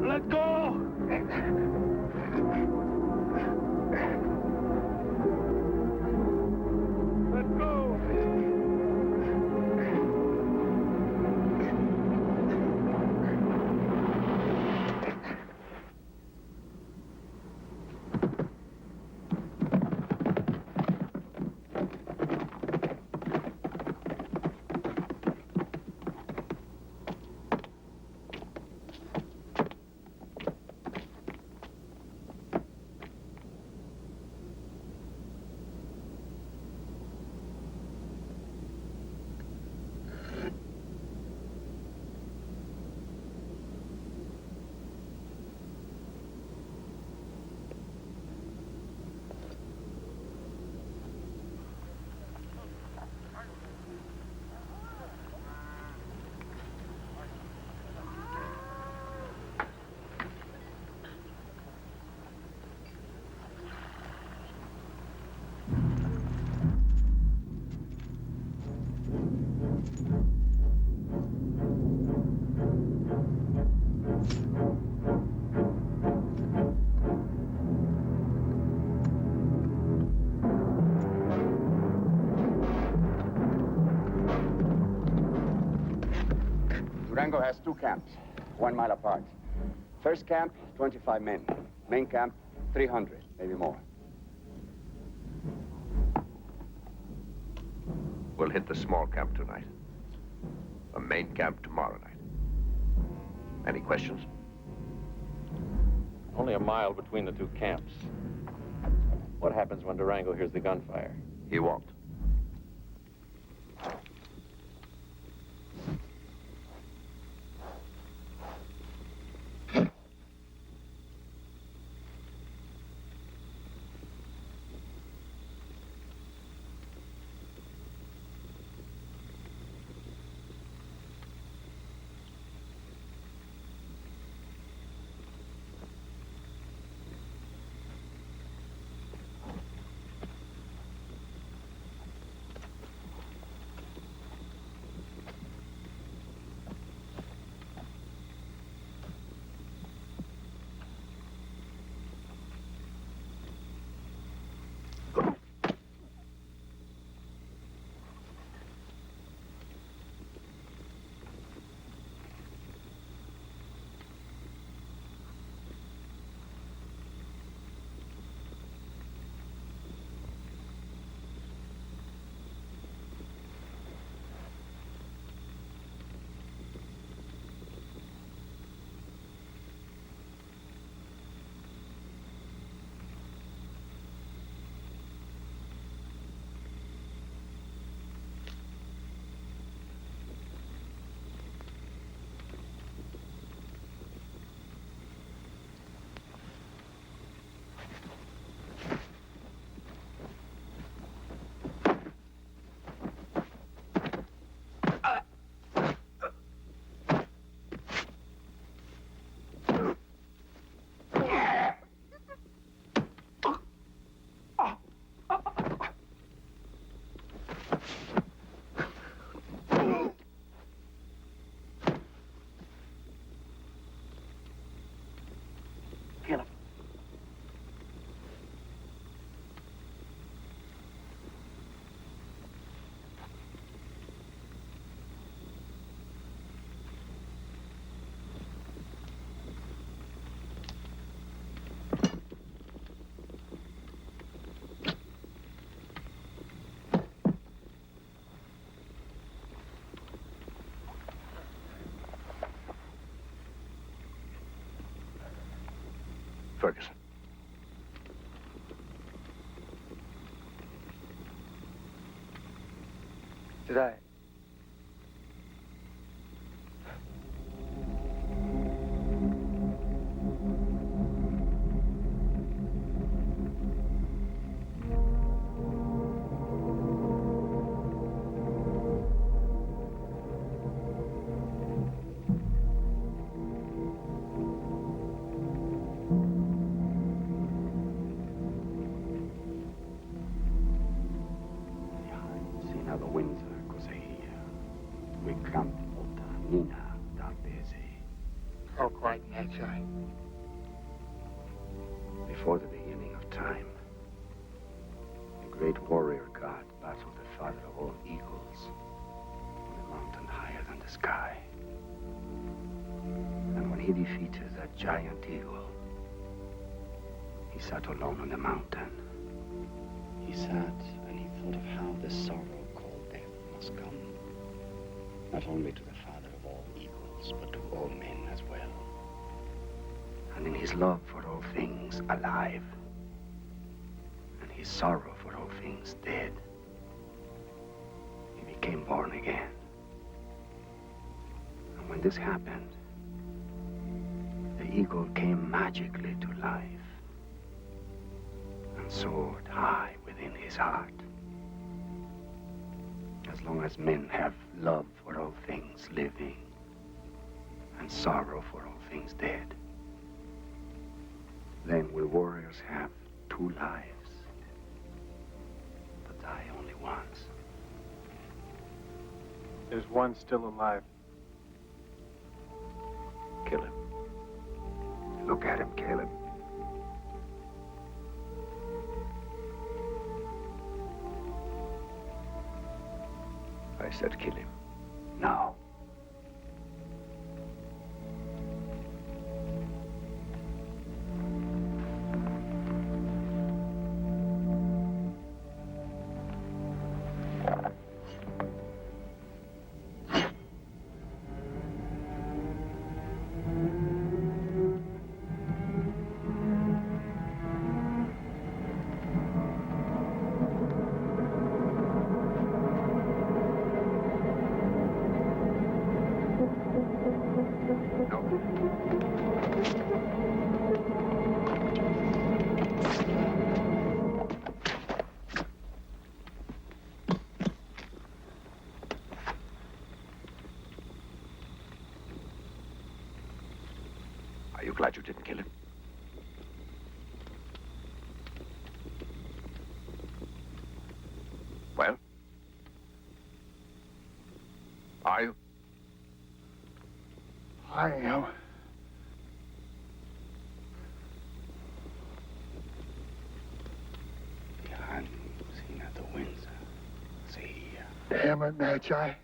Let go! Let go! Durango has 2 camps, 1 mile apart. First camp, 25 men. Main camp, 300, maybe more. We'll hit the small camp tonight. The main camp tomorrow night. Any questions? Only a mile between the 2 camps. What happens when Durango hears the gunfire? He won't. Ferguson. Did I? Oh, quite, Natchai. Before the beginning of time, the great warrior god battled the father of all eagles on the mountain higher than the sky. And when he defeated that giant eagle, he sat alone on the mountain. He sat and he thought of how the sorrow called death must come, not only to the father of all eagles, but to all men as well. And in his love for all things alive, and his sorrow for all things dead, he became born again. And when this happened, the eagle came magically to life and soared high within his heart. As long as men have love for all things living and sorrow for all things dead, then will warriors have 2 lives, but die only once. There's one still alive. Kill him. Look at him, Caleb. I said kill him. Now. Are you glad you didn't kill him? Well? Are you? I am. Behind seen at the winds. See. Damn it, Natchai.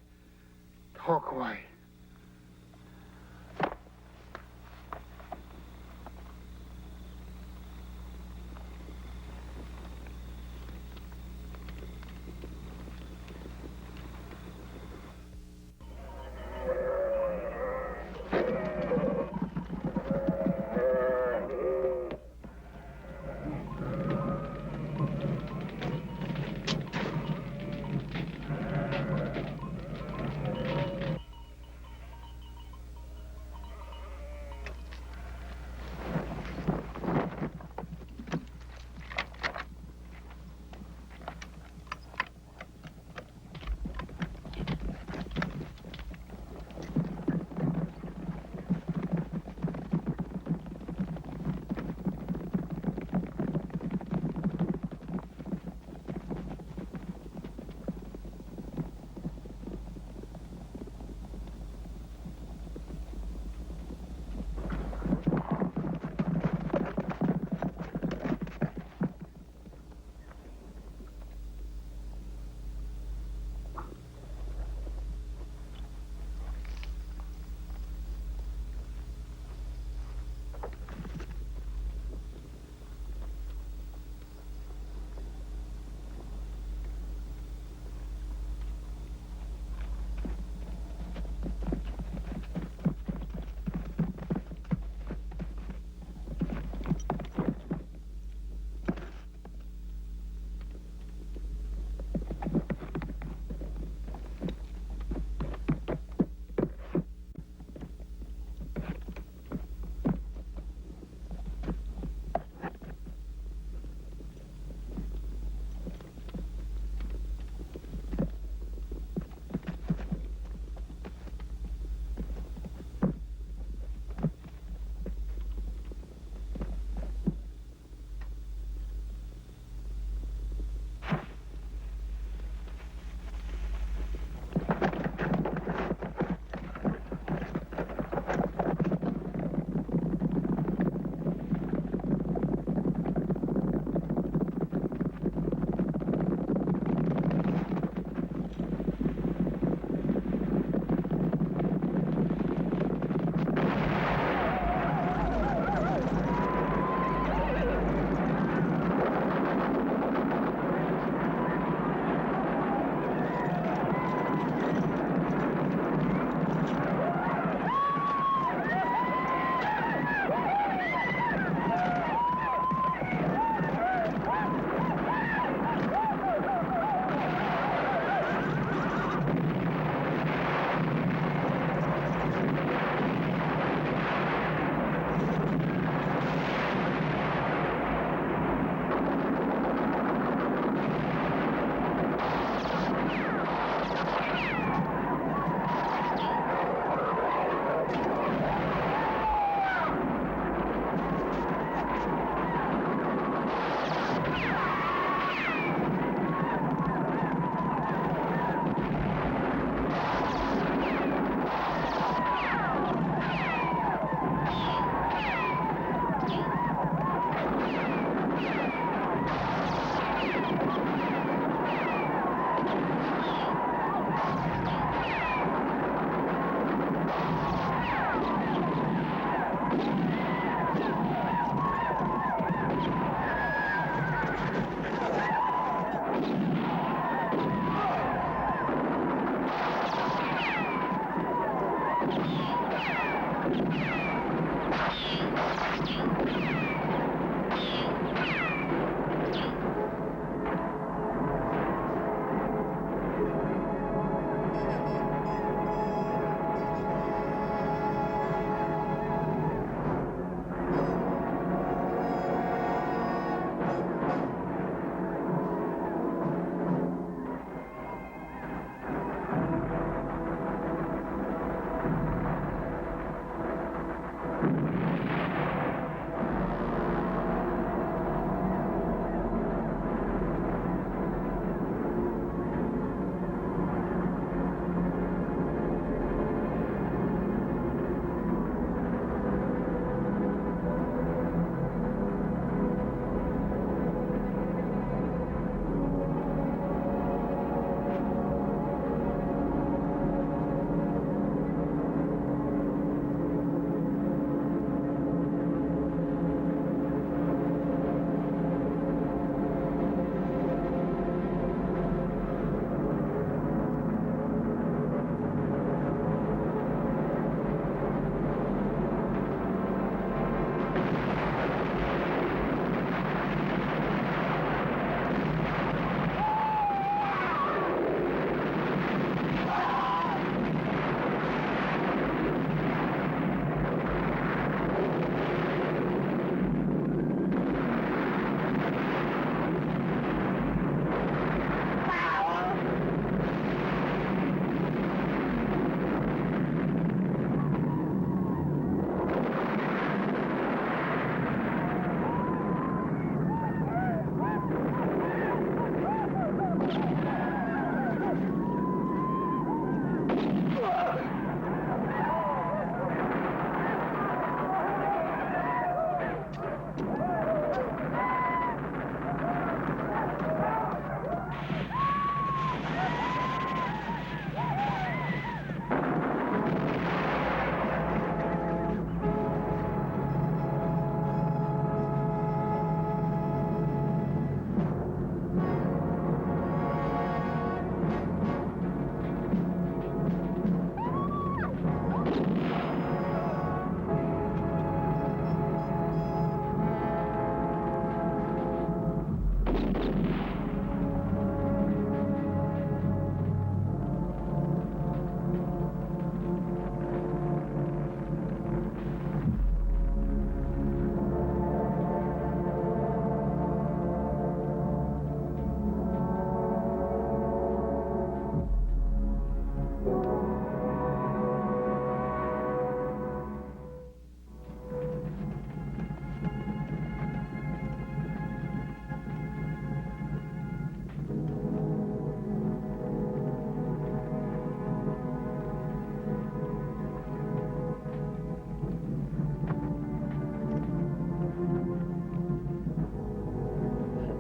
Talk away.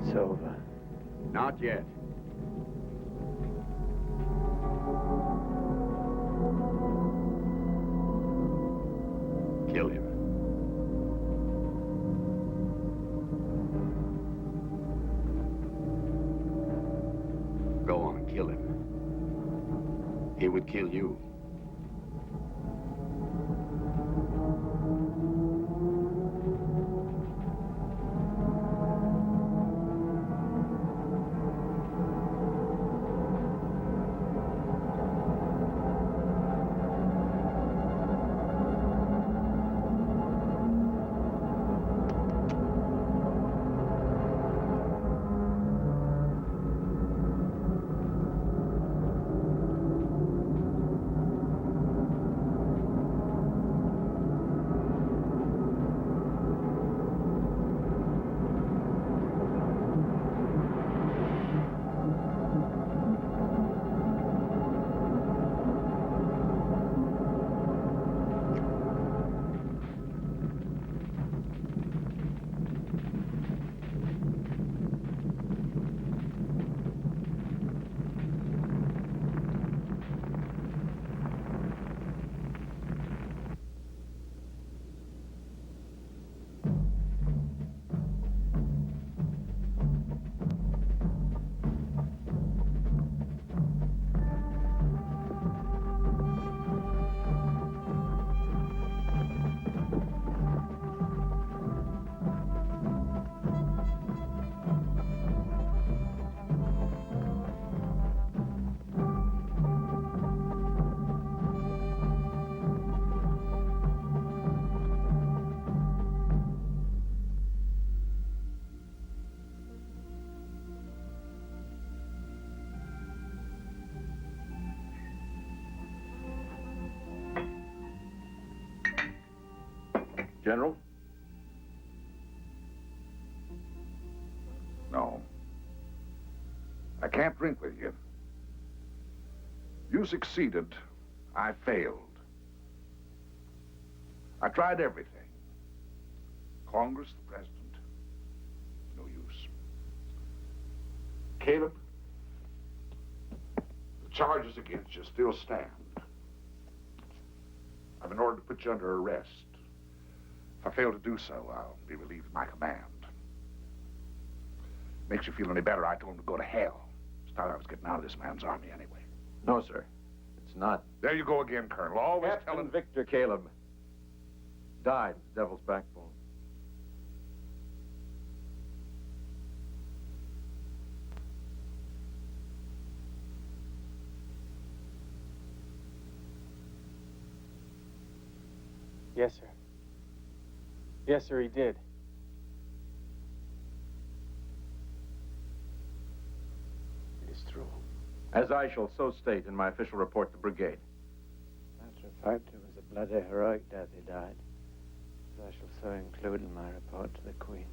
It's over. Not yet. Kill him. Go on, kill him. He would kill you. General? No. I can't drink with you. You succeeded. I failed. I tried everything. Congress, the president. No use. Caleb, the charges against you still stand. I've been ordered to put you under arrest. If I fail to do so, I'll be relieved of my command. Makes you feel any better, I told him to go to hell. Just thought I was getting out of this man's army anyway. No, sir. It's not. There you go again, Colonel. Always Captain telling... Viktor Kaleb died in the Devil's Backbone. Yes, sir. Yes, sir, he did. It is true. As I shall so state in my official report to brigade. Matter of fact, it was a bloody heroic death he died. As I shall so include in my report to the Queen.